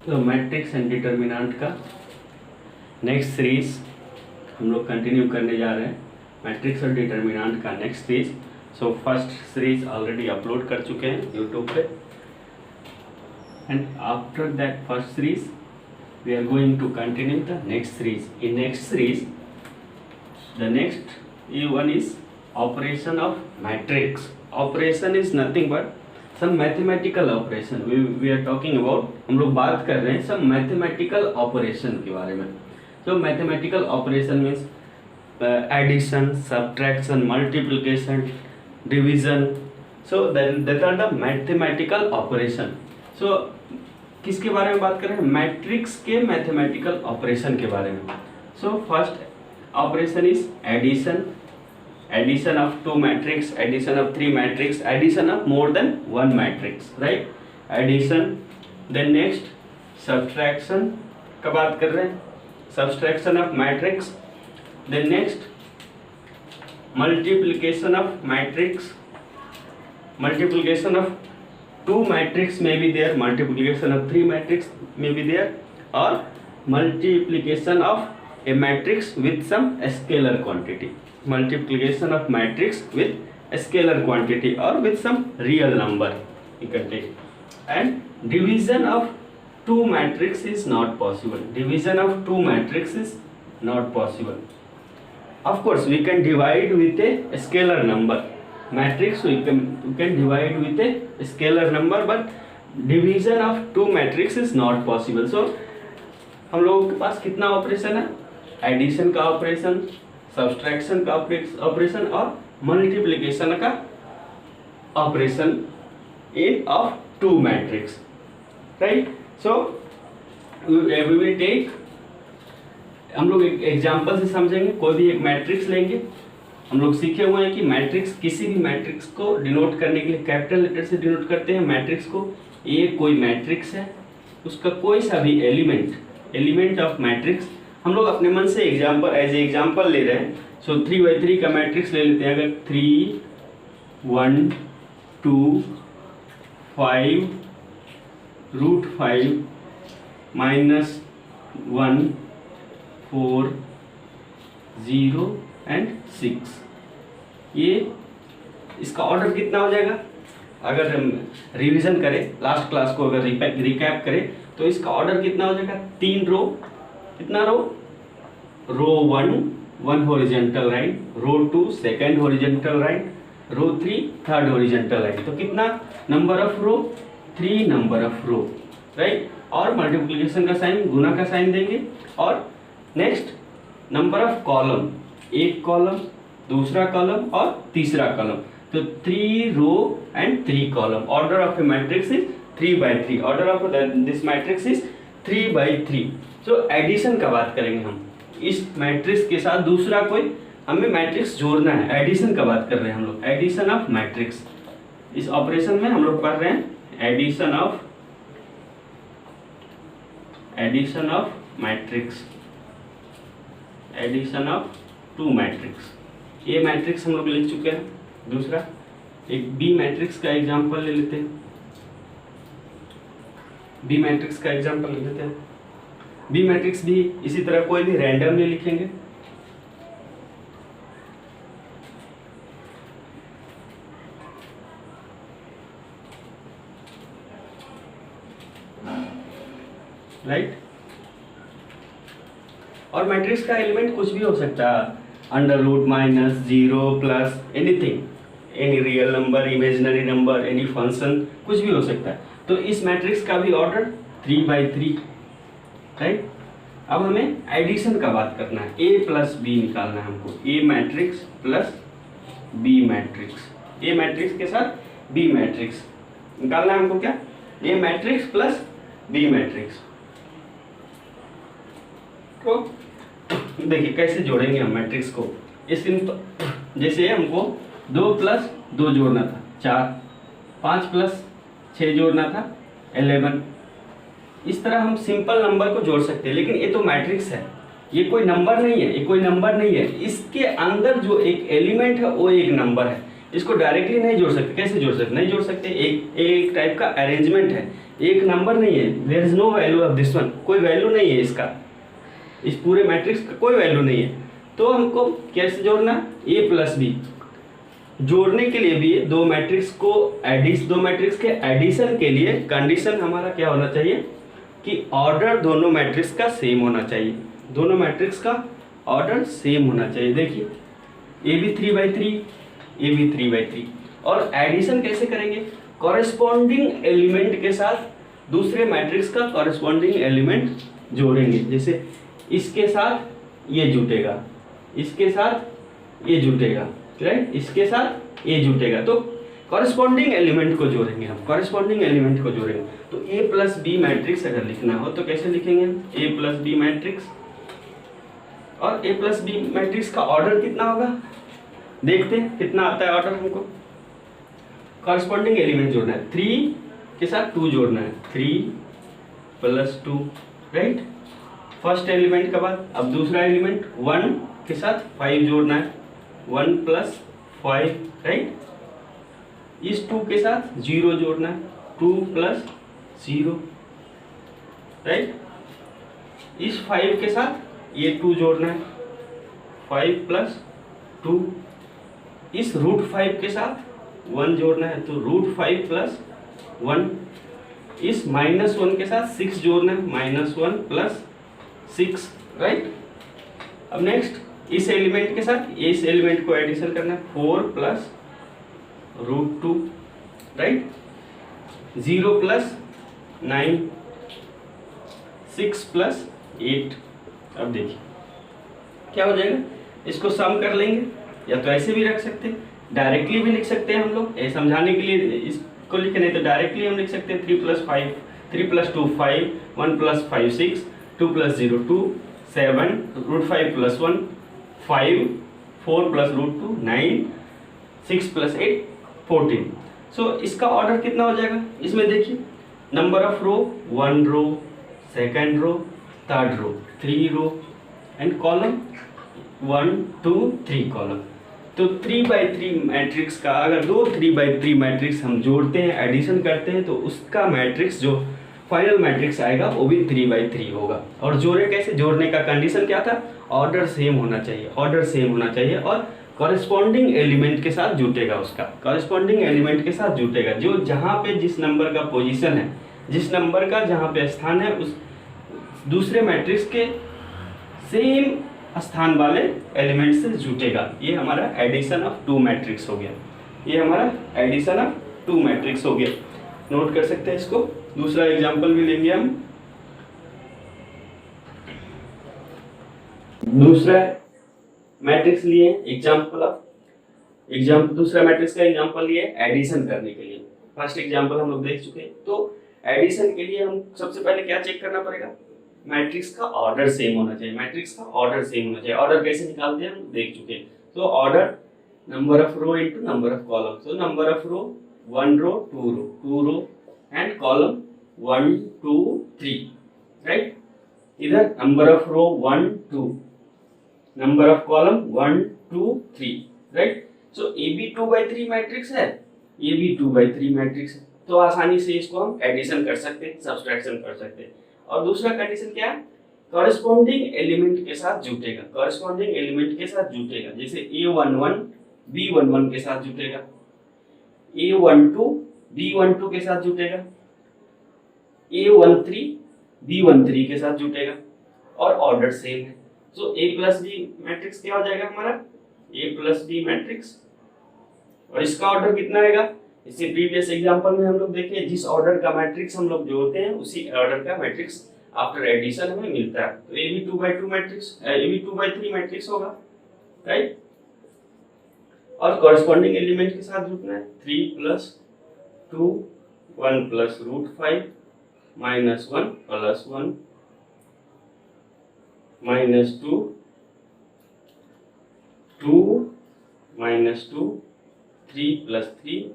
तो matrix and determinant का next series हम लोग कंटिन्यू करने जा रहे हैं। मैट्रिक्स और डिटर्मिनेंट का next series. So first series already upload कर चुके हैं यूट्यूब पे, and after that first series we are going to continue the next series. In next series, the next one is operation of matrix. Operation is nothing but some mathematical operation. We are talking about, हम लोग बात कर रहे हैं some mathematical operation के बारे में. So mathematical operation means addition, subtraction, multiplication, division. So that are the mathematical operation. So किसके बारे में बात कर रहे हैं? मैट्रिक्स के मैथमेटिकल ऑपरेशन के बारे में. So first operation is addition. Addition of 2 matrix, addition of 3 matrix, addition of more than 1 matrix, right? Addition. Then next subtraction का बात कर रहे हैं, subtraction of matrix. Then next multiplication of matrix. Multiplication of 2 matrix may be there, multiplication of 3 matrix may be there, or multiplication of a matrix with some scalar quantity. Multiplication of matrix with a scalar quantity or with some real number you can take. And division of 2 matrix is not possible. Division of 2 matrix is not possible. Of course we can divide with a scalar number. Matrix we can divide with a scalar number, but division of 2 matrix is not possible. So हम लोगों के पास कितना operation है? Addition का operation, subtraction का operation और multiplication का operation in of 2 matrix, right? So we will take, हम लोग एक एग्जांपल से समझेंगे. कोई भी एक मैट्रिक्स लेंगे. हम लोग सीखे हुए हैं कि मैट्रिक्स, किसी भी मैट्रिक्स को डिनोट करने के लिए कैपिटल लेटर से डिनोट करते हैं मैट्रिक्स को. ये कोई मैट्रिक्स है, उसका कोई सा भी एलिमेंट ऑफ मैट्रिक्स हम लोग अपने मन से एग्जांपल एज एग्जांपल ले रहे हैं. सो 3/3 का मैट्रिक्स ले लेते हैं. अगर 3 1 2 5 √5 -1 4 0 एंड 6, ये इसका ऑर्डर कितना हो जाएगा? अगर हम रिवीजन करें लास्ट क्लास को, अगर रिकैप करें तो इसका ऑर्डर कितना हो जाएगा? 3 रो. कितना row? Row 1 horizontal line, row 2 second horizontal line, row 3 third horizontal line. तो कितना number of row? 3 number of row, right? और मल्टीप्लिकेशन का साइन, गुना का साइन देंगे. और नेक्स्ट नंबर ऑफ कॉलम, एक कॉलम, दूसरा कॉलम और तीसरा कॉलम. तो 3 row and 3 column. Order of a matrix is 3/3. Order of this matrix is 3/3. So addition का बात करेंगे हम. इस मैट्रिक्स के साथ दूसरा कोई हमें मैट्रिक्स जोड़ना है. एडिशन का बात कर रहे हैं हम लोग, एडिशन ऑफ मैट्रिक्स. इस ऑपरेशन में हम लोग पढ़ रहे हैं addition of matrix, addition of 2 matrix. ये मैट्रिक्स हम लोग लिख चुके हैं. दूसरा एक बी मैट्रिक्स का एग्जांपल ले लेते हैं. बी मैट्रिक्स का एग्जांपल ले लेते हैं. बी मैट्रिक्स भी इसी तरह कोई भी रैंडमली लिखेंगे. राइट? और मैट्रिक्स का एलिमेंट कुछ भी हो सकता है. √, -0 plus anything, any real number, imaginary number, any function, कुछ भी हो सकता है. तो इस मैट्रिक्स का भी ऑर्डर 3/3, राइट? अब हमें एडिशन का बात करना है. A प्लस बी निकालना है हमको. ए मैट्रिक्स प्लस बी मैट्रिक्स, ए मैट्रिक्स के साथ बी मैट्रिक्स निकालना है हमको. क्या? ए मैट्रिक्स प्लस बी मैट्रिक्स. तो देखिए कैसे जोड़ेंगे हम मैट्रिक्स को. इस जैसे हमको 2 + 2 जोड़ना था 4, 5 + 6 जोड़ना था 11. इस तरह हम सिंपल नंबर को जोड़ सकते हैं. लेकिन ये तो मैट्रिक्स है, ये कोई नंबर नहीं है. ये कोई नंबर नहीं है. इसके अंदर जो एक एलिमेंट है वो एक नंबर है. इसको डायरेक्टली नहीं जोड़ सकते। कैसे जोड़ सकते? नहीं जोड़ सकते, एक टाइप का अरेंजमेंट है, एक नंबर नहीं है। There is no value of this one, कोई वैल्यू नहीं है इसका, इस पूरे मैट्रिक्स का कोई वैल्यू नहीं है। तो हमको कैसे जोड़ना? a plus B. जोड़ने के लिए भी दो मैट्रिक्स के एडिशन के लिए कंडीशन हमारा क्या होना चाहिए कि ऑर्डर दोनों मैट्रिक्स का सेम होना चाहिए। दोनों मैट्रिक्स का ऑर्डर सेम होना चाहिए। देखिए ए बी 3/3, ए बी 3/3। और एडिशन कैसे करेंगे? कॉरेस्पॉन्डिंग एलिमेंट के साथ दूसरे मैट्रिक्स का कॉरेस्पॉन्डिंग एलिमेंट जोड़ेंगे। जैसे इसके साथ ये जुटेगा, इसके साथ ये जुटेगा, राइट, इसके साथ ये जुटेगा, तो कॉरेस्पॉन्डिंग एलिमेंट को जोड़ेंगे हम, कॉरेस्पॉन्डिंग एलिमेंट को जोड़ेंगे। तो ए प्लस बी मैट्रिक्स अगर लिखना हो तो कैसे लिखेंगे? ए प्लस बी मैट्रिक्स। और ए प्लस बी मैट्रिक्स का ऑर्डर कितना होगा? देखते हैं कितना आता है ऑर्डर। हमको कॉरेस्पॉन्डिंग एलिमेंट जोड़ना है, 3 के साथ 2 जोड़ना है, 3 + 2, राइट, फर्स्ट एलिमेंट के बाद। अब दूसरा एलिमेंट 1 के साथ 5 जोड़ना है, 1 + 5, राइट। इस 2 के साथ 0 जोड़ना है, 2 + 0, राइट। इस 5 के साथ ये 2 जोड़ना है, 5 + 2। इस √5 के साथ 1 जोड़ना है, तो √5 + 1। इस -1 के साथ 6 जोड़ना है, -1 + 6, राइट। अब नेक्स्ट इस एलिमेंट के साथ इस एलिमेंट को एडिशन करना है, 4 + √2, राइट, 0 + 9, 6 + 8। अब देखिए क्या हो जाएगा, इसको सम कर लेंगे, या तो ऐसे भी रख सकते हैं, डायरेक्टली भी लिख सकते हैं हम लोग, ये समझाने के लिए इसको लिखे, नहीं तो डायरेक्टली हम लिख सकते हैं 3 + 5, 3 + 2 5, 1 + 5 6, 2 + 0 2, 7, √5 + 1 5, 4 + √2 9, 6 + 8 14। सो इसका ऑर्डर कितना हो जाएगा? इसमें देखिए number of row 1 row, second row, third row, 3 row, and column 1 2 3 column. तो 3/3 मैट्रिक्स का अगर दो 3/3 मैट्रिक्स हम जोड़ते हैं, एडिशन करते हैं, तो उसका मैट्रिक्स जो फाइनल मैट्रिक्स आएगा वो भी 3/3 होगा। और जोड़े कैसे? जोड़ने का कंडीशन क्या था? ऑर्डर सेम होना चाहिए, ऑर्डर सेम होना चाहिए, और कॉरेस्पॉन्डिंग एलिमेंट के साथ जुटेगा, उसका कॉरेस्पॉन्डिंग एलिमेंट के साथ जुटेगा, जो जहाँ पे जिस नंबर का पोजीशन है, जिस नंबर का जहाँ पे स्थान है, उस दूसरे मैट्रिक्स के सेम स्थान वाले एलिमेंट से जुटेगा। ये हमारा एडिशन ऑफ 2 मैट्रिक्स हो गया, ये हमारा एडिशन ऑफ 2 मैट्रिक्स हो गया। नोट कर सकते हैं इसको। दूसरा एग्जांपल भी लेंगे हम। दूसरा मैट्रिक्स लिए दूसरा मैट्रिक्स का एग्जांपल लिए एडिशन करने के लिए। फर्स्ट एग्जांपल हम लोग देख चुके हैं। तो एडिशन के लिए हम सबसे पहले क्या चेक करना पड़ेगा? मैट्रिक्स का ऑर्डर सेम होना चाहिए, मैट्रिक्स का ऑर्डर सेम होना चाहिए। ऑर्डर कैसे निकालते हैं हम देख चुके हैं। तो order number of row into number of column. तो number of row 1 row 2 row 2 row and column 1 2 3, right. इधर number of row 1 2, number of column 1 2 3, right. So A B 2/3 matrix है, ये भी 2/3 मैट्रिक्स है, तो आसानी से इसको हम एडिशन कर सकते हैं, सब्सट्रैक्शन कर सकते हैं। और दूसरा कंडीशन क्या है? कॉरेस्पॉन्डिंग एलिमेंट के साथ जुटेगा, कॉरेस्पॉन्डिंग एलिमेंट के साथ जुटेगा। जैसे A11 B11 के साथ जुटेगा, A12 B12 के साथ जुटेगा, A13 B13 के साथ जुटेगा, और ऑर्डर सेम है। सो A प्लस B मैट्रिक्स क्या हो जाएगा हमारा? A plus B matrix. और इसका ऑर्डर कितना आएगा? इससे प्रीवियस एग्जांपल में हम लोग देखे, जिस ऑर्डर का मैट्रिक्स हम लोग जोड़ते हैं उसी ऑर्डर का मैट्रिक्स आफ्टर एडिशन हमें मिलता है। तो ये भी 2/2 मैट्रिक्स, ये भी 2/3 मैट्रिक्स होगा, राइट। और कॉरेस्पॉन्डिंग एलिमेंट के साथ जुटना है, 3 + 2 1 + √5 -1 + 1 -2 2 -2 3 + 3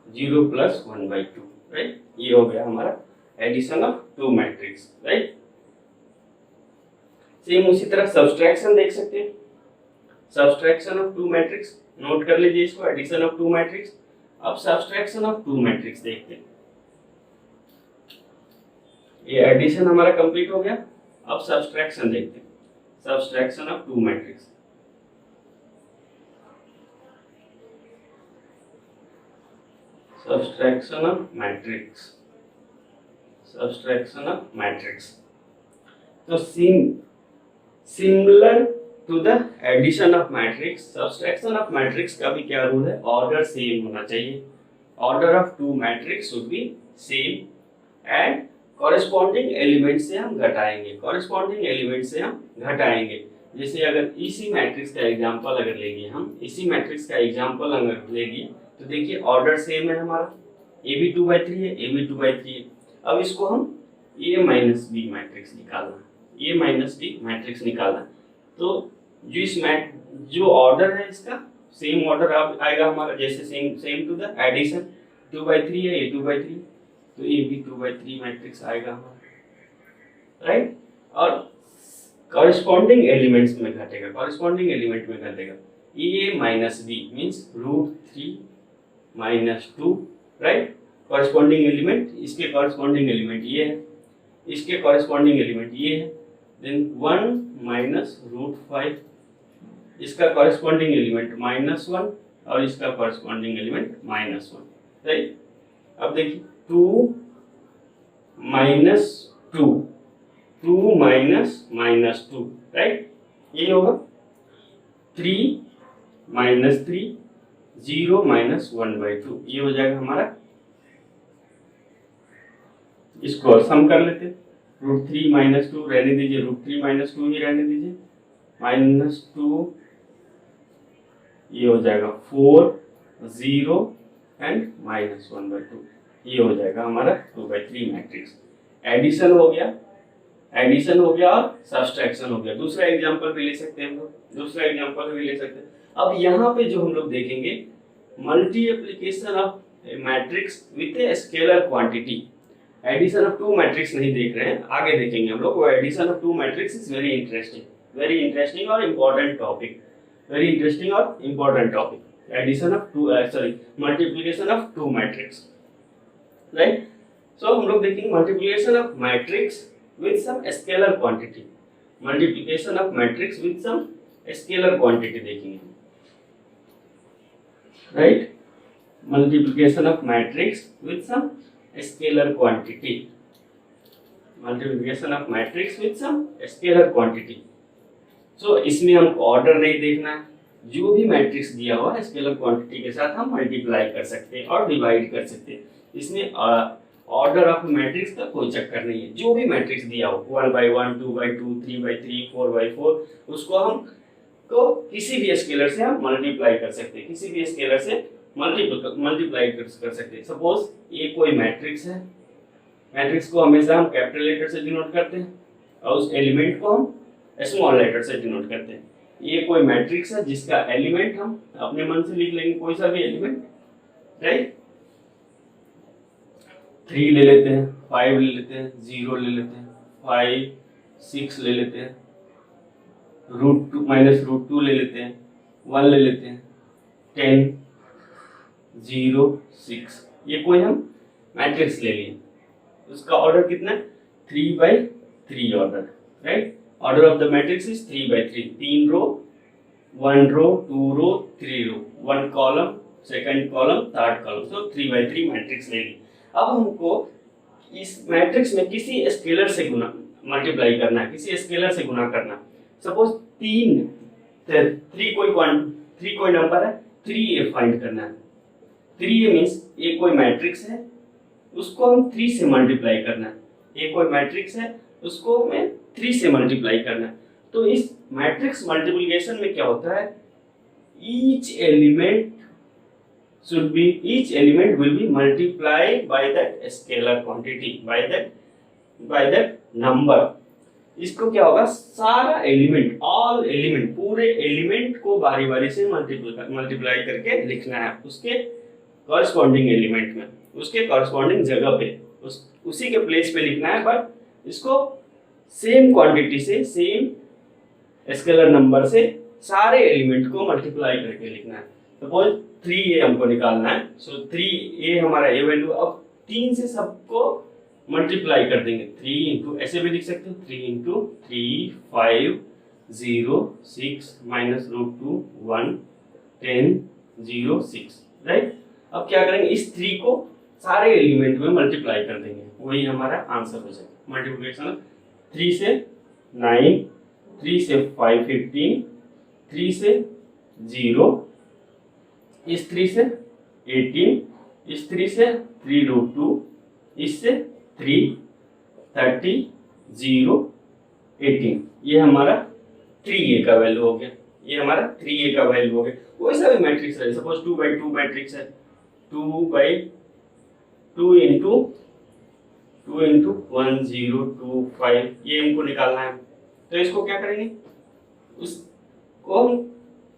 0 + 1/2, राइट। ये हो गया हमारा addition of 2 matrix, right. Same उसी तरह सब्सट्रैक्शन देख सकते हैं। Subtraction of two matrix, note कर लीजिए इसको, एडिशन ऑफ टू मैट्रिक्स। अब सब्सट्रैक्शन ऑफ टू मैट्रिक्स देखते हैं। ये एडिशन हमारा कंप्लीट हो गया, अब सब्सट्रैक्शन देखते हैं, subtraction of two matrix. Subtraction of matrix, subtraction of matrix. तो similar to the addition of matrix, subtraction of matrix का भी क्या रूल है, ऑर्डर सेम होना चाहिए। Order of two matrix should be same and corresponding element से हम घटाएंगे, कॉरेस्पॉन्डिंग एलिमेंट से हम घटाएंगे। जैसे अगर इसी मैट्रिक्स का एग्जांपल अगर लेंगे हम, इसी मैट्रिक्स का एग्जांपल अगर लेंगे तो देखिए ऑर्डर सेम है हमारा, ए भी 2/3 है, ए भी 2/3 है। अब इसको हम ए माइनस बी मैट्रिक्स निकालना, ए माइनस डी मैट्रिक्स निकालना। तो जो इस जो ऑर्डर है इसका सेम ऑर्डर आएगा हमारा, जैसे सेम टू द एडिशन, 2/3 है, ए 2/3, तो ये भी 2/3 मैट्रिक्स आएगा हमारा, राइट। और कॉरेस्पॉन्डिंग एलिमेंट्स में घटेगा, कॉरेस्पॉन्डिंग एलिमेंट में घटेगा, A minus B means √3 - 2, right. Corresponding element, इसके कॉरेस्पॉन्डिंग एलिमेंट ये है, इसके कॉरेस्पॉन्डिंग एलिमेंट ये है, देन 1 - √5, इसका कॉरेस्पॉन्डिंग एलिमेंट -1 और इसका कॉरेस्पॉन्डिंग एलिमेंट -1, राइट। अब देखिए 2 - 2, 2 - -2, राइट। ये होगा 3 - 3, 0 - 1/2, ये हो जाएगा हमारा। इसको सम कर लेते हैं, √3 - 2 रहने दीजिए, √3 - 2 ही रहने दीजिए, -2, ये हो जाएगा 4, 0 एंड -1/2, ये हो जाएगा हमारा 2/3 मैट्रिक्स। एडिशन हो गया, एडिशन हो गया और सब्सट्रैक्शन हो गया। दूसरा एग्जांपल भी ले सकते हैं हम लोग, दूसरा एग्जांपल भी ले सकते हैं। अब यहाँ पे जो हम लोग देखेंगे, multiplication of matrix with a scalar quantity. Addition of two matrix नहीं देख रहे हैं, आगे देखेंगे हम लोग। वो addition of two matrix is very interesting और इम्पोर्टेंट टॉपिक, वेरी इंटरेस्टिंग और important topic. Addition of two multiplication of two matrix, right. So हम लोग देखेंगे multiplication of matrix with some scalar quantity, multiplication of matrix with some scalar quantity देखेंगे, right. Multiplication of matrix with some scalar quantity, multiplication of matrix with some scalar quantity. So इसमें हमको order नहीं देखना है, जो भी matrix दिया हुआ है स्केलर क्वांटिटी के साथ हम मल्टीप्लाई कर सकते हैं और डिवाइड कर सकते हैं। इसमें ऑर्डर ऑफ मैट्रिक्स का कोई चक्कर नहीं है, जो भी मैट्रिक्स दिया हो 1/1, 2/2, 3/3, 4/4, उसको हम को किसी भी स्केलर से हम मल्टीप्लाई कर सकते हैं, किसी भी स्केलर से मल्टीप्लाई कर सकते हैं। सपोज ये कोई मैट्रिक्स है, मैट्रिक्स को हमेशा हम कैपिटल लेटर से डिनोट करते हैं और उस एलिमेंट को हम स्मॉल लेटर से डिनोट करते हैं। ये कोई मैट्रिक्स है जिसका एलिमेंट हम अपने मन से लिख लेंगे, कोई सा भी एलिमेंट, राइट। 3 ले लेते हैं, 5 ले लेते हैं, 0 ले लेते हैं, 5, 6 ले लेते हैं, √2 ले लेते हैं, 1 ले लेते हैं, 10, 0, 6, ये कोई हम मैट्रिक्स ले लिए। उसका ऑर्डर कितना है, 3/3 order, right. Order of the matrix is 3/3, 3 row, 1 row, 2 row, 3 row, 1 column, second column, third column, so 3/3 matrix ले ली। अब हमको इस मैट्रिक्स में किसी स्केलर से गुना मल्टीप्लाई करना है, किसी स्केलर से गुना करना। सपोज 3 कोई नंबर है, 3 फाइंड करना है। 3 मीन्स ये कोई मैट्रिक्स है, उसको हम 3 से मल्टीप्लाई करना है। ये कोई मैट्रिक्स है, उसको हमें 3 से मल्टीप्लाई करना है। तो इस मैट्रिक्स मल्टीप्लिकेशन में क्या होता है, each element will be multiplied by that scalar quantity, by that number। इसको क्या होगा, सारा एलिमेंट, ऑल एलिमेंट, पूरे एलिमेंट को बारी बारी से मल्टीप्लाई करके लिखना है उसके कॉरस्पॉन्डिंग एलिमेंट में, उसके कॉरस्पॉन्डिंग जगह पे, उसी के प्लेस पे लिखना है। बट इसको सेम क्वांटिटी से, सेम स्केलर नंबर से सारे एलिमेंट को मल्टीप्लाई करके लिखना है। सपोज 3a हमको निकालना है, सो 3a हमारा a वैल्यू, अब 3 से सबको मल्टीप्लाई कर देंगे। 3 इंटू, ऐसे भी लिख सकते हैं 3 इंटू 3 5 0 6 माइनस रूट 2 1 10 0 6, राइट। अब क्या करेंगे, इस 3 को सारे एलिमेंट में मल्टीप्लाई कर देंगे, वही हमारा आंसर हो जाएगा। मल्टीप्लिकेशन 3 से 9, 3 से 5 15, 3 से 0, इस 3 से 18, इस 3 से 3 रूट 2, इससे 3 30 0 18, ये हमारा 3a का वैल्यू हो गया। ये हमारा 3a का वैल्यू हो गया। कोई सा भी मैट्रिक्स है, सपोज 2/2 मैट्रिक्स है, 2/2 इंटू 1 0 2 5, ये इनको निकालना है। तो इसको क्या करेंगे, उसको हम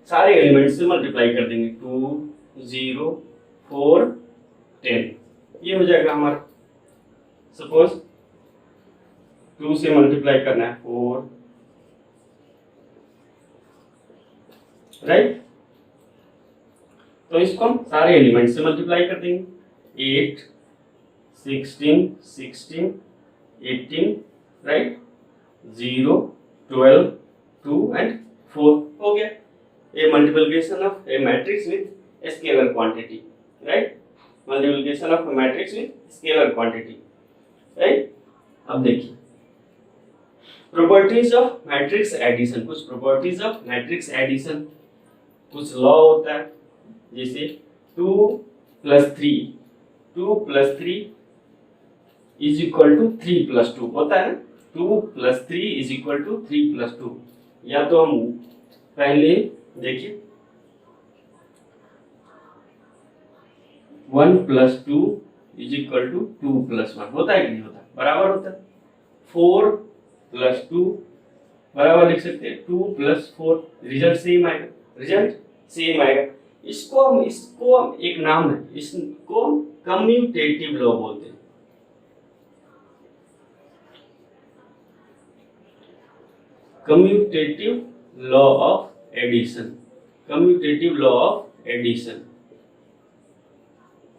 सारे एलिमेंट से मल्टीप्लाई कर देंगे। 2 0 4 10, ये हो जाएगा हमारा। सपोज 2 से मल्टीप्लाई करना है 4, राइट। तो इसको हम सारे एलिमेंट से मल्टीप्लाई कर देंगे। 8 16 16 18, राइट, 0 12 2 एंड 4 हो गया। ये multiplication of a matrix with scalar quantity, right. Multiplication of a matrix with scalar quantity, right. अब देखिए प्रॉपर्टीज ऑफ मैट्रिक्स एडिशन, कुछ प्रॉपर्टीज ऑफ मैट्रिक्स एडिशन, कुछ लॉ होता है। जैसे 2 + 3 इज इक्वल टू 3 + 2 होता है ना। 2 + 3 इज इक्वल टू 3 + 2, या तो हम पहले देखिए 1 + 2 इज इक्वल टू 2 + 1 होता है कि नहीं होता, बराबर होता है। 4 + 2 बराबर लिख सकते हैं 2 + 4, रिजल्ट सेम आएगा, रिजल्ट सेम आएगा। इसको हम एक नाम है, इसको कम्यूटेटिव लॉ बोलते हैं। Commutative law of addition, commutative law of addition,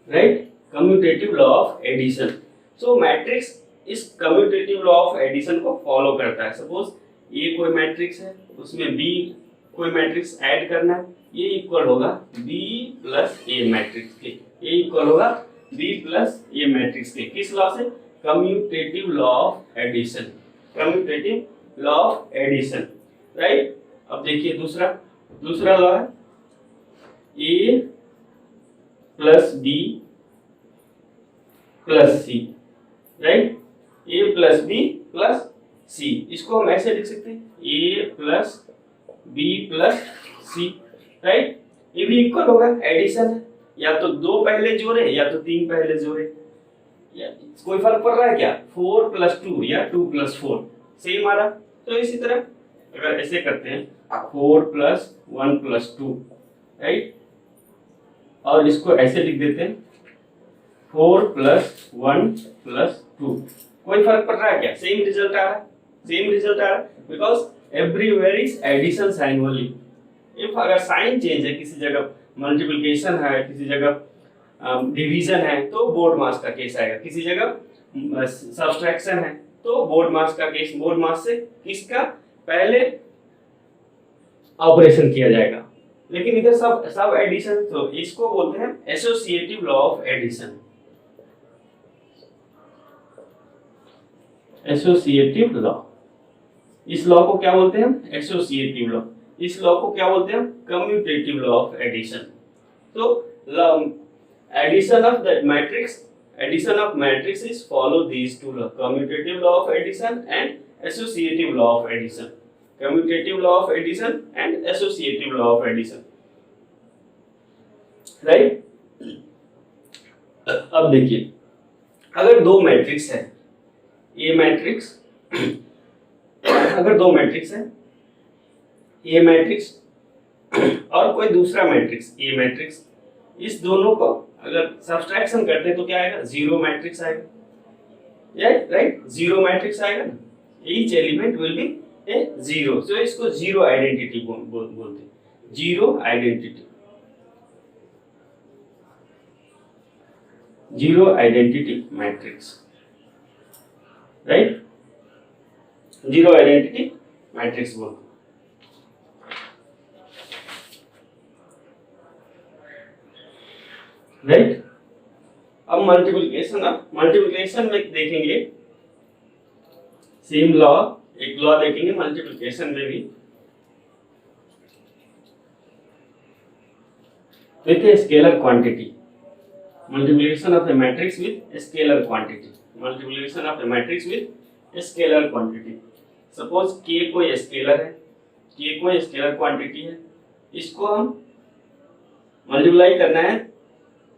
right, commutative law of addition. So matrix इस कम्यूटेटिव लॉ ऑफ एडिशन को फॉलो करता है। सपोज ये कोई मैट्रिक्स है, उसमें बी कोई मैट्रिक्स ऐड करना है, ये इक्वल होगा बी प्लस ए मैट्रिक्स के, ये इक्वल होगा बी प्लस ए मैट्रिक्स के। किस लॉ से, commutative law of addition, commutative law of addition, right. अब देखिए दूसरा लॉ है A plus B plus C, right, A plus B plus C. इसको हम ऐसे लिख सकते हैं A plus B plus C, right. ये भी इक्वल होगा, एडिशन है, या तो 2 पहले जोड़े या तो 3 पहले जोड़े, कोई फर्क पड़ रहा है क्या। 4 + 2 या 2 + 4 सेम आ रहा। तो इसी तरह अगर ऐसे करते हैं 4 + 1 + 2, राइट, और इसको ऐसे लिख देते हैं 4 + 1 + 2, कोई फर्क पड़ रहा है क्या, सेम रिजल्ट आ रहा है, सेम रिजल्ट आ रहा है, because everywhere is addition sign only. If अगर साइन चेंज है, किसी जगह मल्टीप्लिकेशन है, किसी जगह डिवीजन है, तो बोर्ड मास का केस आएगा, किसी जगह सब्सट्रैक्शन है तो बोर्ड मास का केस, बोर्ड मास से किसका पहले ऑपरेशन किया जाएगा। लेकिन इधर सब एडिशन, तो इसको बोलते हैं associative law of addition, associative law. इस लॉ को क्या बोलते हैं, एसोसिएटिव लॉ। इस लॉ को क्या बोलते हैं, कम्यूटेटिव लॉ ऑफ एडिशन। तो addition of that matrix, addition of matrices follow these two laws, commutative law of addition and associative law of addition, commutative law of addition and associative law of addition, right। अब देखिए अगर 2 matrix है, ए matrix अगर 2 matrix है, ए matrix और कोई दूसरा matrix A matrix, इस दोनों को अगर सब्सट्रैक्शन करते हैं तो क्या आएगा, 0 मैट्रिक्स आएगा, राइट, 0 मैट्रिक्स आएगा ना। ईच एलिमेंट विल बी ए 0, सो इसको 0 आइडेंटिटी बोलते हैं। Zero identity, zero identity matrix, right, zero identity matrix बोलते हैं। राइट, अब मल्टीप्लिकेशन में देखेंगे सेम लॉ, एक लॉ देखेंगे मल्टीप्लिकेशन में भी, with scalar quantity, multiplication of a matrix with scalar quantity, multiplication of a matrix with scalar quantity. Suppose k कोई स्केलर है, k कोई स्केलर क्वांटिटी है, इसको हम मल्टीप्लाई करना है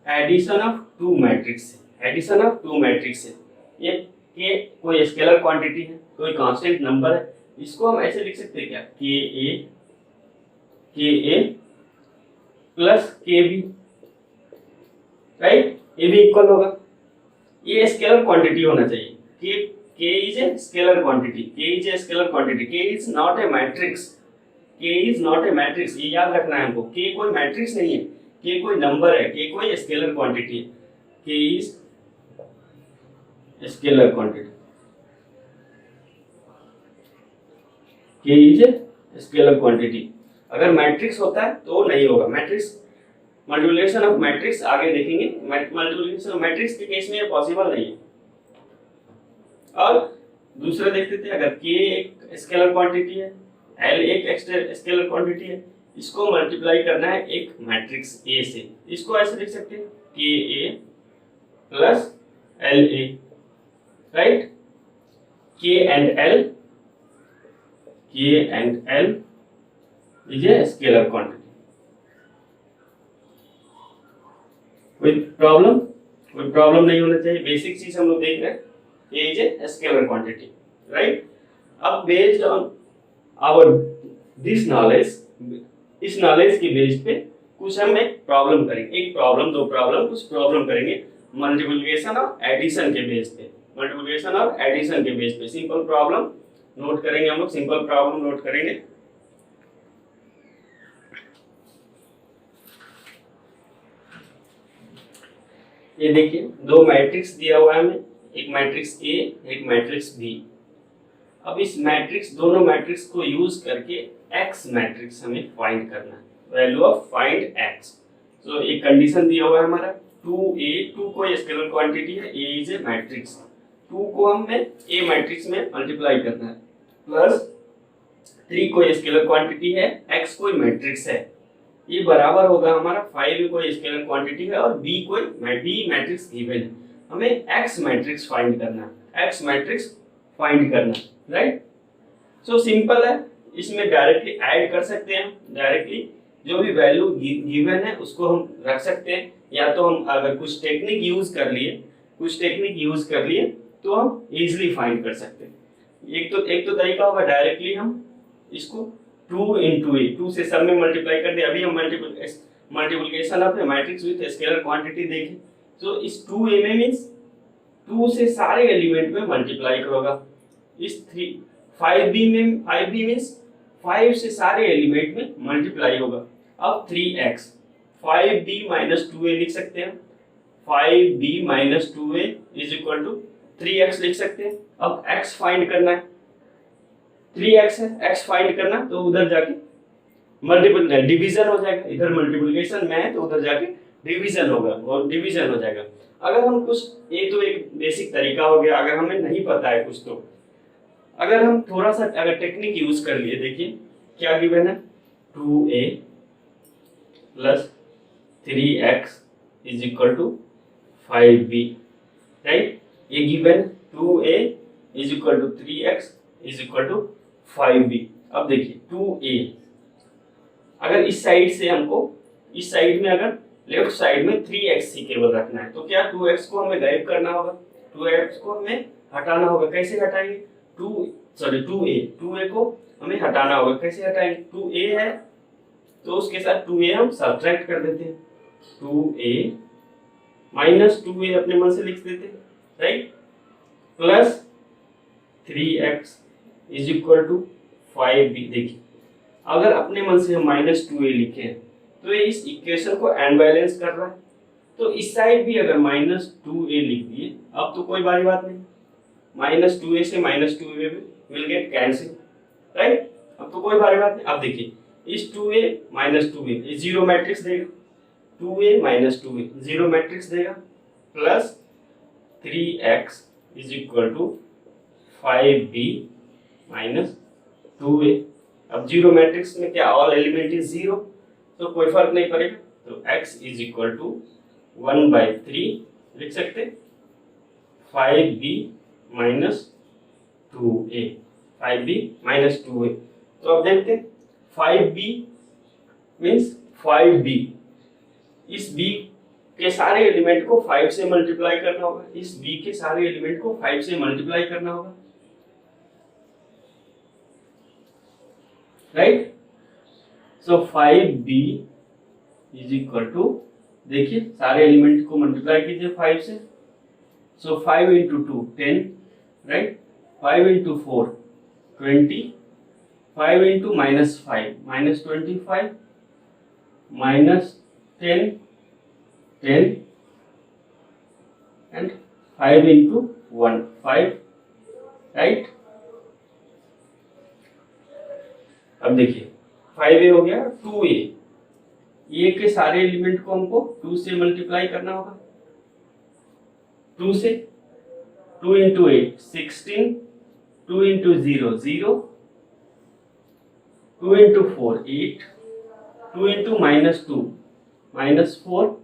एडिशन ऑफ टू मैट्रिक्स से, एडिशन ऑफ टू मैट्रिक्स से। ये k कोई स्केलर क्वांटिटी है, कोई कांस्टेंट नंबर है, इसको हम ऐसे लिख सकते हैं क्या, ka प्लस kb, राइट, ये भी इक्वल होगा, ये स्केलर क्वांटिटी होना चाहिए। k is a scalar quantity, k is a scalar quantity, k is not a matrix, k is not a matrix, ये याद रखना है हमको, k कोई मैट्रिक्स नहीं है, k कोई नंबर है, k कोई स्केलर क्वांटिटी है, k is scalar quantity, k is a scalar quantity. अगर मैट्रिक्स होता है तो नहीं होगा, मैट्रिक्स, मल्टीप्लिकेशन ऑफ मैट्रिक्स आगे देखेंगे, मल्टीप्लिकेशन ऑफ मैट्रिक्स के केस में ये पॉसिबल नहीं है। और दूसरा देखते थे, अगर k एक स्केलर क्वांटिटी है, l एक स्केलर क्वांटिटी है, इसको मल्टीप्लाई करना है एक मैट्रिक्स A से, इसको ऐसे लिख सकते हैं ka plus la, right, k and l is a scalar quantity. कोई प्रॉब्लम नहीं होना चाहिए, बेसिक चीज हम लोग देख रहे हैं, ये is a scalar quantity, right. अब based on our this knowledge, इस नॉलेज की बेस पे कुछ हम एक प्रॉब्लम करेंगे, एक प्रॉब्लम, दो प्रॉब्लम, कुछ प्रॉब्लम करेंगे मल्टीप्लिकेशन और एडिशन के बेस पे, मल्टीप्लिकेशन और एडिशन के बेस पे सिंपल प्रॉब्लम नोट करेंगे हम लोग, सिंपल प्रॉब्लम नोट करेंगे। ये देखिए दो मैट्रिक्स दिया हुआ है हमें, एक मैट्रिक्स A, एक मैट्रिक्स B। अब इस मैट्रिक्स, दोनों मैट्रिक्स को यूज करके X मैट्रिक्स हमें फाइंड करना है, वैल्यू ऑफ फाइंड X। तो एक कंडीशन दिया हुआ है हमारा 2A, 2 कोई स्केलर क्वांटिटी है, A इज ए मैट्रिक्स, 2 को हमें A मैट्रिक्स में मल्टीप्लाई करना है, प्लस 3 कोई स्केलर क्वांटिटी है, X कोई मैट्रिक्स है, ये बराबर होगा हमारा 5 कोई स्केलर क्वांटिटी है और B कोई मैट्रिक्स गिवन है, हमें X मैट्रिक्स फाइंड करना है, X मैट्रिक्स फाइंड करना, राइट। सो सिंपल है, इसमें डायरेक्टली ऐड कर सकते हैं, डायरेक्टली जो भी वैल्यू गिवन है उसको हम रख सकते हैं, या तो हम अगर कुछ टेक्निक यूज कर लिए तो हम इजीली फाइंड कर सकते हैं। एक तो तरीका होगा डायरेक्टली हम इसको 2 into a, 2 से सब में मल्टीप्लाई कर दे। अभी हम multiplication of a matrix with scalar quantity देखें, तो इस 2a में मींस 2 से सारे एलिमेंट में मल्टीप्लाई करोगा, इस 5b मींस 5 से सारे एलिमेंट में मल्टीप्लाई होगा। अब 3x, 5b माइनस 2a लिख सकते हैं, 5b minus 2a is equal to 3x लिख सकते हैं। अब x फाइंड करना है, 3x है, x फाइंड करना, तो उधर जाके डिवीजन हो जाएगा, इधर मल्टीप्लिकेशन में है तो उधर जाके डिवीजन होगा और डिवीजन हो जाएगा। अगर हम कुछ, ये तो एक बेसिक तरीका हो गया, अगर हमें नहीं पता है कुछ तो अगर हम थोड़ा सा अगर टेक्निक यूज कर लिए, देखिए क्या गिवन है 2a plus 3x is equal to 5b, right. ये given 2a is equal to 3x is equal to 5b। अब देखिए 2a, अगर इस साइड से हमको, इस साइड में अगर लेफ्ट साइड में 3x ही केवल रखना है, तो क्या 2x को हमें गायब करना होगा, 2x को हमें हटाना होगा। कैसे हटाएंगे, 2a को हमें हटाना होगा, कैसे हटाएंगे, 2a है तो उसके साथ 2a हम सब्ट्रैक्ट कर देते हैं, 2a माइनस 2a अपने मन से लिख देते हैं, right, plus 3x is equal to 5b। देखिए अगर अपने मन से हम -2a लिखे तो ये इस इक्वेशन को अनबैलेंस कर रहा है, तो इस साइड भी अगर -2a लिख दिए, अब तो कोई बड़ी बात नहीं, -2a से -2a will get cancel, right. अब तो कोई भारी बात नहीं। अब देखिए इस 2a -2a जीरो मैट्रिक्स देगा, 2a -2a जीरो मैट्रिक्स देगा, plus 3x is equal to 5b -2a। अब जीरो मैट्रिक्स में क्या ऑल एलिमेंट इज जीरो, तो कोई फर्क नहीं पड़ेगा, तो x इज इक्वल टू 1/3 लिख सकते, 5b -2a, 5b -2a। तो अब देखते हैं 5b मीन्स 5b, इस b के सारे एलिमेंट को 5 से मल्टीप्लाई करना होगा, इस b के सारे एलिमेंट को 5 से मल्टीप्लाई करना होगा, right. So 5b is equal to, देखिए सारे एलिमेंट को मल्टीप्लाई कीजिए 5 से, so 5 into 2 10, right, 5 into 4 20, 5 into -5 -25, -10 10, and 5 into 1 5, right. अब देखिए 5a हो गया, 2a, ए के सारे एलिमेंट को हमको 2 से मल्टीप्लाई करना होगा, 2 से, 2 into 8 16, 2 into 0 0, 2 into 4 8, 2 into -2 -4,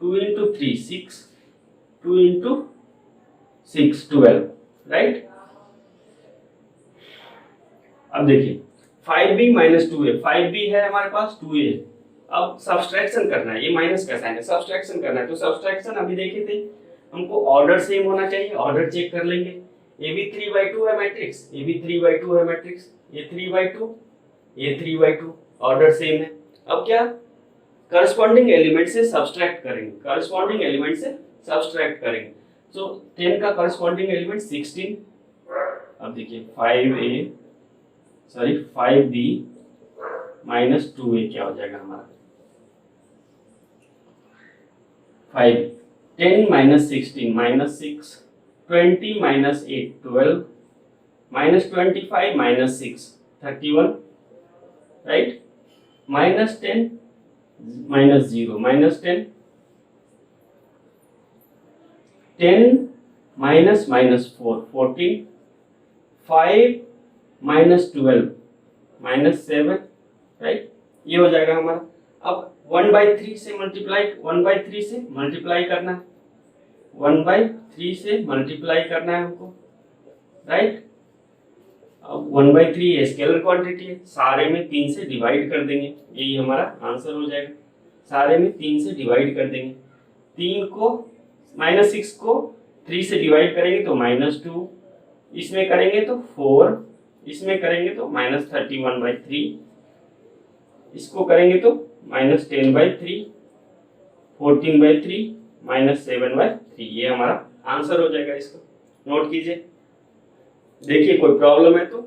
2 into 3 6, 2 into 6 12, right. अब देखिए 5b -2a, 5b है हमारे पास, 2a है, अब सब्सट्रैक्शन करना है, ये माइनस का साइन है, सब्सट्रैक्शन करना है, तो सब्सट्रैक्शन अभी देखे थे, हमको ऑर्डर सेम होना चाहिए, ऑर्डर चेक कर लेंगे। ये भी 3/2 है मैट्रिक्स, ये भी 3/2 है मैट्रिक्स, ये 3/2, ये 3/2, ऑर्डर सेम है। अब क्या करस्पॉन्डिंग एलिमेंट से सब्सट्रैक्ट करेंगे, करस्पॉन्डिंग एलिमेंट से सब्सट्रैक्ट करेंगे, तो 10 का करस्पॉन्डिंग एलिमेंट 16। अब देखिए 5b -2a क्या हो जाएगा हमारा, 5 10 -16 -6, 20 -8 12, -25 -6 31, राइट, -10 -0 -10, 10 -4 14, 5 -12 -7, राइट, ये हो जाएगा हमारा। अब 1/3 से मल्टीप्लाई, 1/3 से मल्टीप्लाई करना है, 1/3 से मल्टीप्लाई करना है हमको, राइट। अब 1/3 स्केलर क्वांटिटी है, सारे में 3 से डिवाइड कर देंगे, यही हमारा आंसर हो जाएगा, सारे में 3 से डिवाइड कर देंगे, 3 को -6 को 3 से डिवाइड करेंगे तो -2, इसमें करेंगे तो 4, इसमें करेंगे तो -31/3, इसको करेंगे तो -10/3, 14/3, -7/3, ये हमारा आंसर हो जाएगा। इसको नोट कीजिए। देखिए कोई प्रॉब्लम है तो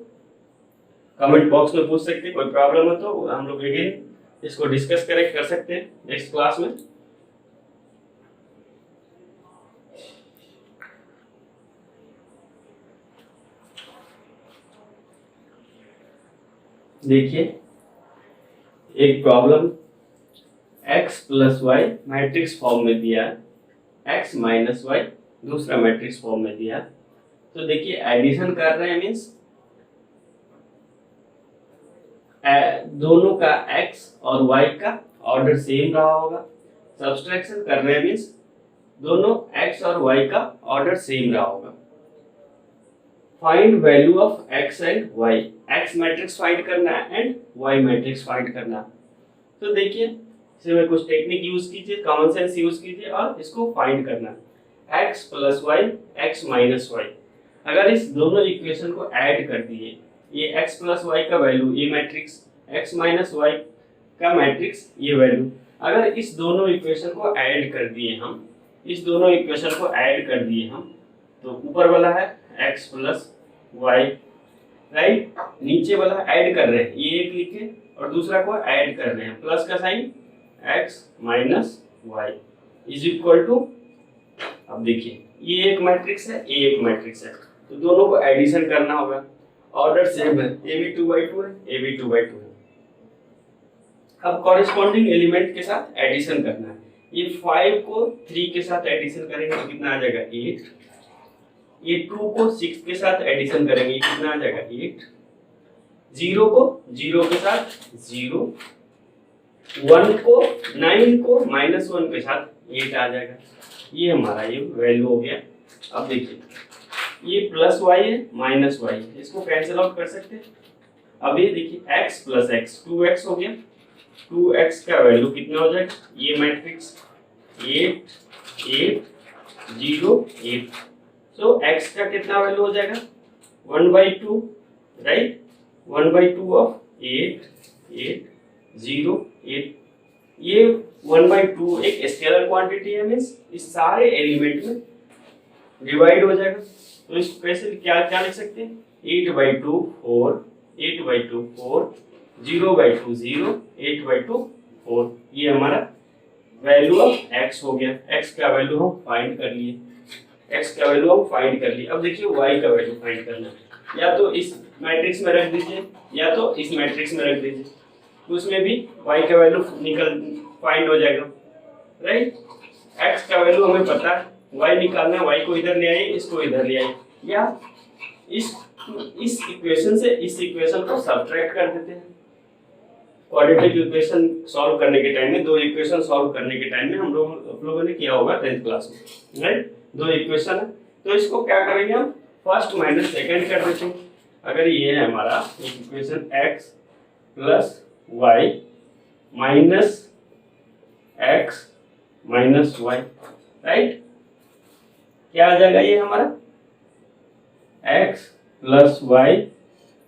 कमेंट बॉक्स में पूछ सकते हैं, कोई प्रॉब्लम है तो हम लोग अगेन इसको डिस्कस कर सकते हैं नेक्स्ट क्लास में। देखिए एक problem x + y matrix form में दिया है, x - y दूसरा मैट्रिक्स फॉर्म में दिया है, तो देखिए एडिशन कर रहे हैं मीन्स दोनों का x और y का ऑर्डर सेम रहा होगा, सब्सट्रैक्शन कर रहे हैं मीन्स दोनों x और y का ऑर्डर सेम रहा होगा। Find value of x and y, x matrix find करना है एंड y मैट्रिक्स फाइंड करना है। तो देखिए इसमें कुछ टेक्निक यूज कीजिए, कॉमन सेंस यूज कीजिए और इसको फाइंड करना है। x + y, x - y, अगर इस दोनों इक्वेशन को ऐड कर दिए, ये x + y का वैल्यू ये मैट्रिक्स, x - y का मैट्रिक्स ये वैल्यू, अगर इस दोनों इक्वेशन को ऐड कर दिए हम, इस दोनों इक्वेशन को ऐड कर दिए हम, तो ऊपर वाला है x + y राइट। नीचे वाला ऐड कर रहे हैं, ये एक लिखे और दूसरा को ऐड कर रहे हैं, प्लस का sign x minus Y is equal to, अब देखिए ये एक मैट्रिक्स है, ये एक मैट्रिक्स है, तो दोनों को एडिशन करना होगा। ऑर्डर सेम है, ए भी 2/2 है, ए भी 2/2 है। अब कॉरेस्पॉन्डिंग एलिमेंट के साथ एडिशन करना है। ये 5 को 3 के साथ एडिशन करेंगे तो कितना आ जाएगा 8। ये 2 को 6 के साथ एडिशन करेंगे कितना आ जाएगा 8। 0 को 0 के साथ 0, 1 को 9 को -1 के साथ 8 आ जाएगा। ये हमारा ये वैल्यू हो गया। अब देखिए ये प्लस वाई है माइनस वाई है, इसको कैंसिल आउट कर सकते हैं। अब ये देखिए x प्लस एक्स 2x हो गया, 2x का वैल्यू कितना हो जाएगा, ये मैट्रिक्स 8 8 0 8, सो x का कितना वैल्यू हो जाएगा 1/2, राइट। 1/2 ऑफ 8 8 0 8, ये 1/2 एक स्केलर क्वांटिटी है, मींस इस सारे एलिमेंट में डिवाइड हो जाएगा। तो इसको कैसे क्या क्या लिख सकते हैं, 8/2 4, 8/2 4, 0/2 0, 8/2 4, ये हमारा वैल्यू ऑफ x हो गया। x का वैल्यू हम फाइंड कर लिए, x का वैल्यू हम फाइंड कर लिए। अब देखिए y का वैल्यू फाइंड करना है, या तो इस मैट्रिक्स में रख दीजिए या तो इस मैट्रिक्स में रख दीजिए, तो उसमें भी y का वैल्यू फाइंड हो जाएगा, राइट। x का वैल्यू हमें पता है, y निकालना है, y को इधर ले आइए, इसको इधर ले आइए, या इस इक्वेशन से इस इक्वेशन को सब्ट्रैक्ट कर देते हैं। क्वाड्रेटिक इक्वेशन सॉल्व करने के टाइम में, दो इक्वेशन सॉल्व करने के टाइम में हम लोगों ने किया होगा 10th क्लास में, राइट। दो इक्वेशन है तो इसको क्या करेंगे हम, फर्स्ट माइनस सेकंड कर देते हैं। अगर ये है हमारा equation x plus Y minus X minus Y, right, क्या आ जाएगा ये हमारा x plus Y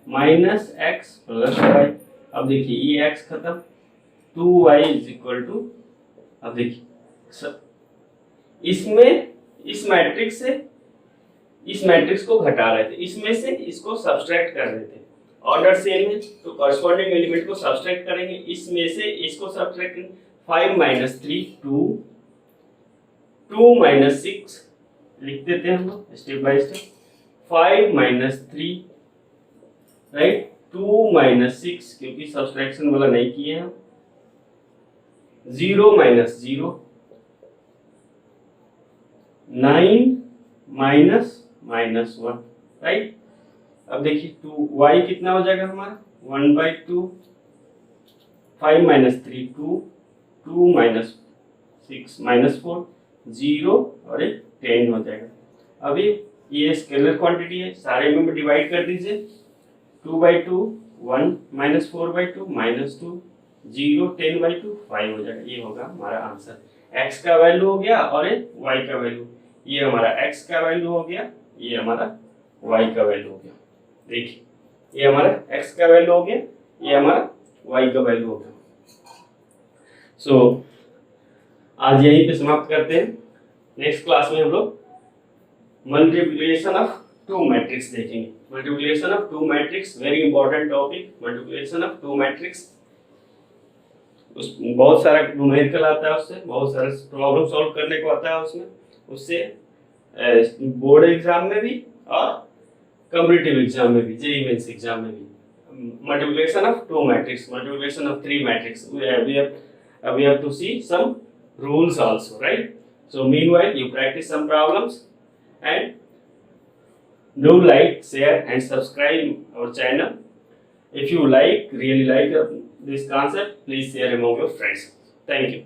minus X plus Y. अब देखिए ये x खत्म, 2y इज इक्वल टू, अब देखिए इसमें इस मैट्रिक्स से इस मैट्रिक्स को घटा रहे थे, इसमें से इसको सब्सट्रैक्ट कर रहे थे, ऑर्डर सेम है तो कॉरस्पॉन्डिंग एलिमेंट को सब्सट्रैक्ट करेंगे, इसमें से इसको सब्सट्रैक्ट करेंगे। 5 - 3 2, 2 - 6 लिख देते हैं हम लोग स्टेप बाय स्टेप। 5 - 3, राइट, 2 - 6 क्योंकि सब्सट्रैक्शन वाला नहीं किए हम, 0 - 0, 9 - -1, राइट। अब देखिए 2 y कितना हो जाएगा हमारा 1/2, 5 - 3 2, 2 - 6 -4 0 और एक 10 हो जाएगा। अभी ये स्केलर क्वांटिटी है, सारे में डिवाइड कर दीजिए, 2/2 1 - 4/2 -2 0 10/2 5 हो जाएगा। ये होगा हमारा आंसर, x का वैल्यू हो गया और एक y का वैल्यू, ये हमारा x का वैल्यू हो गया, ये हमारा y का वैल्यू हो गया। देखिए ये हमारा x का वैल्यू हो गया, ये हमारा y का वैल्यू हो गया। सो आज यहीं पे समाप्त करते हैं। नेक्स्ट क्लास में हम लोग मल्टीप्लिकेशन ऑफ टू मैट्रिक्स देखेंगे। Multiplication of two matrix very important topic, multiplication of two matrix. उस बहुत सारा न्यूमेरिकल आता है, उससे बहुत सारे प्रॉब्लम सॉल्व करने को आता है उसमें, उससे बोर्ड एग्जाम में भी और कॉम्पिटिटिव एग्जाम में भी, जेईई मेंस एग्जाम में भी। Multiplication of two matrix, multiplication of three matrix, we have to see some rules also, right? So meanwhile you practice some problems and do like, share and subscribe our channel. If you really like this concept, please share among your friends. Thank you.